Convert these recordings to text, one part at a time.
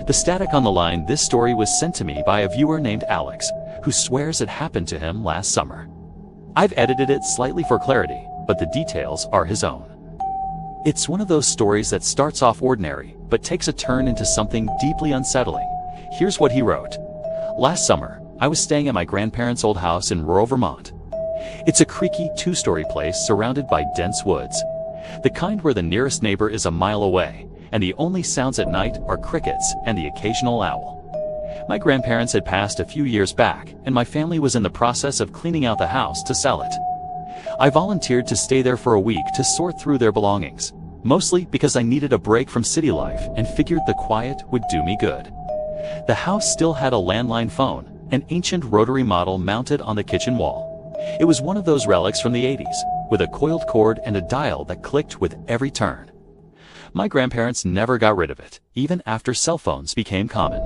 The static on the line. This story was sent to me by a viewer named Alex, who swears it happened to him last summer. I've edited it slightly for clarity, but the details are his own. It's one of those stories that starts off ordinary, but takes a turn into something deeply unsettling. Here's what he wrote. Last summer, I was staying at my grandparents' old house in rural Vermont. It's a creaky two-story place surrounded by dense woods, the kind where the nearest neighbor is a mile away, and the only sounds at night are crickets and the occasional owl. My grandparents had passed a few years back, and my family was in the process of cleaning out the house to sell it. I volunteered to stay there for a week to sort through their belongings, mostly because I needed a break from city life and figured the quiet would do me good. The house still had a landline phone, an ancient rotary model mounted on the kitchen wall. It was one of those relics from the 80s, with a coiled cord and a dial that clicked with every turn. My grandparents never got rid of it, even after cell phones became common.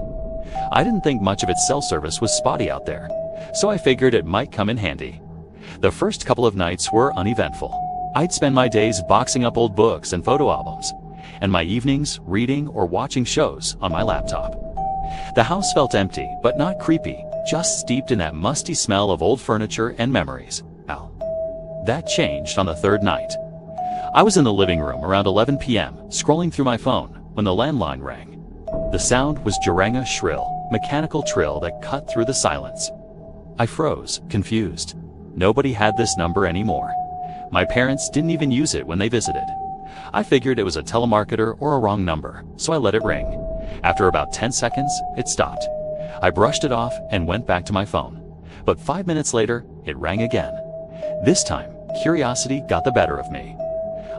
I didn't think much of its cell service was spotty out there, so I figured it might come in handy. The first couple of nights were uneventful. I'd spend my days boxing up old books and photo albums, and my evenings reading or watching shows on my laptop. The house felt empty, but not creepy, just steeped in that musty smell of old furniture and memories. That changed on the third night. I was in the living room around 11 p.m., scrolling through my phone, when the landline rang. The sound was Jaranga's shrill, mechanical trill that cut through the silence. I froze, confused. Nobody had this number anymore. My parents didn't even use it when they visited. I figured it was a telemarketer or a wrong number, so I let it ring. After about 10 seconds, it stopped. I brushed it off and went back to my phone. But 5 minutes later, it rang again. This time, curiosity got the better of me.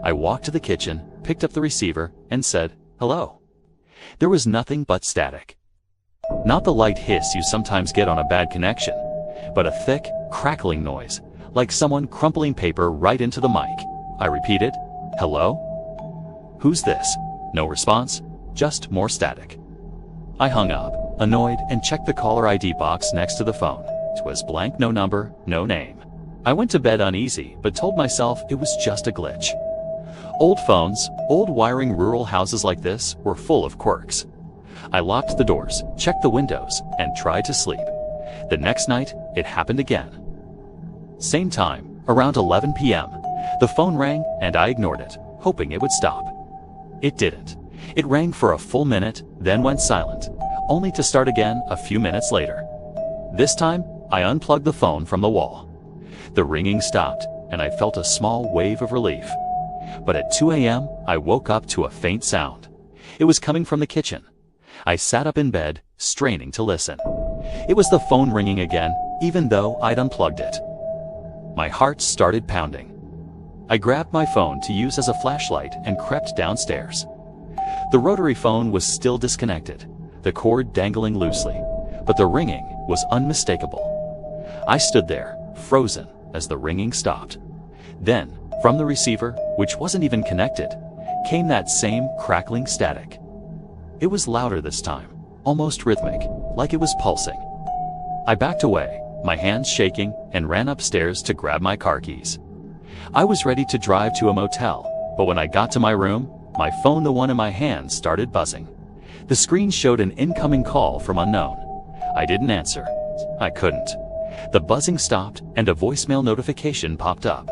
I walked to the kitchen, picked up the receiver, and said, "Hello." There was nothing but static. Not the light hiss you sometimes get on a bad connection, but a thick, crackling noise, like someone crumpling paper right into the mic. I repeated, "Hello? Who's this?" No response, just more static. I hung up, annoyed, and checked the caller ID box next to the phone. It was blank, no number, no name. I went to bed uneasy, but told myself it was just a glitch. Old phones, old wiring, rural houses like this were full of quirks. I locked the doors, checked the windows, and tried to sleep. The next night, it happened again. Same time, around 11 p.m., the phone rang and I ignored it, hoping it would stop. It didn't. It rang for a full minute, then went silent, only to start again a few minutes later. This time, I unplugged the phone from the wall. The ringing stopped, and I felt a small wave of relief. But at 2 a.m., I woke up to a faint sound. It was coming from the kitchen. I sat up in bed, straining to listen. It was the phone ringing again, even though I'd unplugged it. My heart started pounding. I grabbed my phone to use as a flashlight and crept downstairs. The rotary phone was still disconnected, the cord dangling loosely, but the ringing was unmistakable. I stood there, frozen, as the ringing stopped. Then, from the receiver, which wasn't even connected, came that same crackling static. It was louder this time, almost rhythmic, like it was pulsing. I backed away, my hands shaking, and ran upstairs to grab my car keys. I was ready to drive to a motel, but when I got to my room, my phone, the one in my hand, started buzzing. The screen showed an incoming call from unknown. I didn't answer. I couldn't. The buzzing stopped, and a voicemail notification popped up.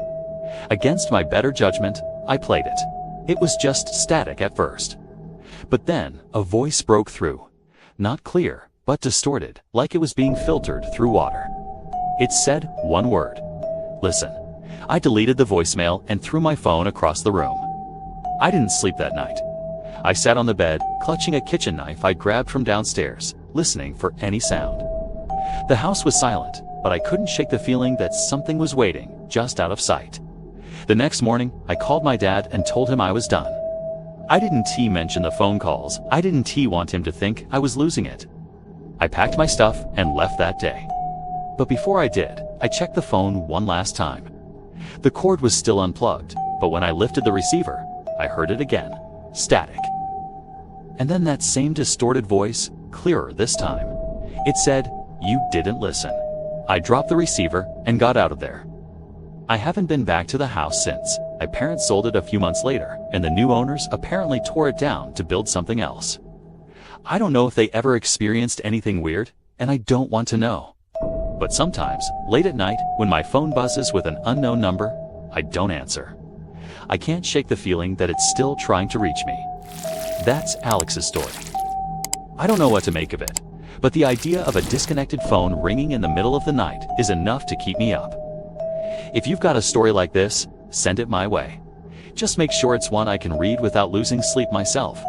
Against my better judgment, I played it. It was just static at first. But then, a voice broke through. Not clear, but distorted, like it was being filtered through water. It said one word. "Listen." I deleted the voicemail and threw my phone across the room. I didn't sleep that night. I sat on the bed, clutching a kitchen knife I grabbed from downstairs, listening for any sound. The house was silent, but I couldn't shake the feeling that something was waiting, just out of sight. The next morning, I called my dad and told him I was done. I didn't mention the phone calls. I didn't want him to think I was losing it. I packed my stuff and left that day. But before I did, I checked the phone one last time. The cord was still unplugged, but when I lifted the receiver, I heard it again. Static. And then that same distorted voice, clearer this time. It said, "You didn't listen." I dropped the receiver and got out of there. I haven't been back to the house since. My parents sold it a few months later, and the new owners apparently tore it down to build something else. I don't know if they ever experienced anything weird, and I don't want to know. But sometimes, late at night, when my phone buzzes with an unknown number, I don't answer. I can't shake the feeling that it's still trying to reach me. That's Alex's story. I don't know what to make of it, but the idea of a disconnected phone ringing in the middle of the night is enough to keep me up. If you've got a story like this, send it my way. Just make sure it's one I can read without losing sleep myself.